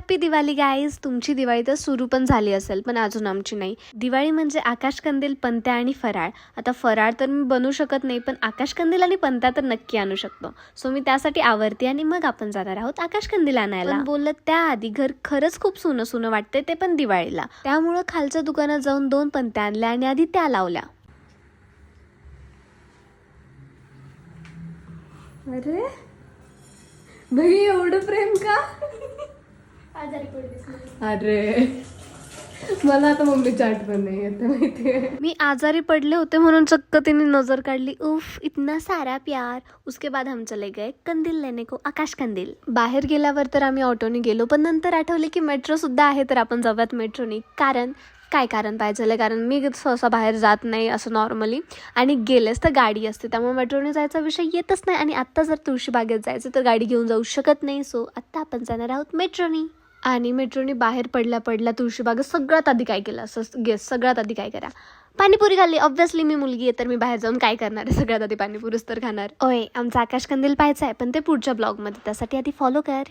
Happy Diwali guys. तुमची दिवाळी तर सुरू पण झाली असेल, पण अजून आमची नाही. दिवाळी म्हणजे आकाशकंदील, पणत्या आणि फराळ. आता फराळ तर मी बनवू शकत नाही, पण आकाशकंदील आणि पणत्या तर नक्की आणू शकतो. सो मी त्यासाठी आवरते आणि मग आपण जाणार आहोत आकाशकंदील आणायला. पण बोलत त्याआधी घर खरंच खूप सुनं सुनं वाटते, ते पण दिवाळीला. त्यामुळं खालच्या दुकानात जाऊन 2 पणत्या आणल्या आणि आधी त्या लावल्या. अरे भाई, एवढं प्रेम का? आजारी पडलीस. अरे मला आता मम्मीची आठवण नाही येते माहितीये. मी आजारी पडले होते म्हणून चक्क तिने नजर काढली. उफ, इतना सारा प्यार. उसके बाद हम चले गए कंदील लेने को, आकाश कंदील. बाहेर गेल्यावर तर आम्ही ऑटोने गेलो, पण नंतर आठवले की मेट्रो सुद्धा आहे, तर आपण जाऊयात मेट्रोने. काय कारण पाहिजे, कारण मी सहसा बाहेर जात नाही असं नॉर्मली, आणि गेलेच तर गाडी असते, त्यामुळे मेट्रोने जायचा विषय येतच नाही. आणि आत्ता जर तुळशीबागेत जायचं तर गाडी घेऊन जाऊ शकत नाही. सो आत्ता आपण जाणार आहोत मेट्रोनी. आणि मेट्रोने बाहेर पडल्या तुळशीबागेत सगळ्यात आधी काय केलं असं गेस? सगळ्यात आधी काय करा? पाणीपुरी खाल्ली. ऑब्व्हियसली मी मुलगी आहे, तर मी बाहेर जाऊन काय करणार आहे? सगळ्यात आधी पाणीपुरीच तर खाणार. ओय, आमचा आकाशकंदील पाहायचा आहे, पण ते पुढच्या ब्लॉगमध्ये. त्यासाठी आधी फॉलो कर.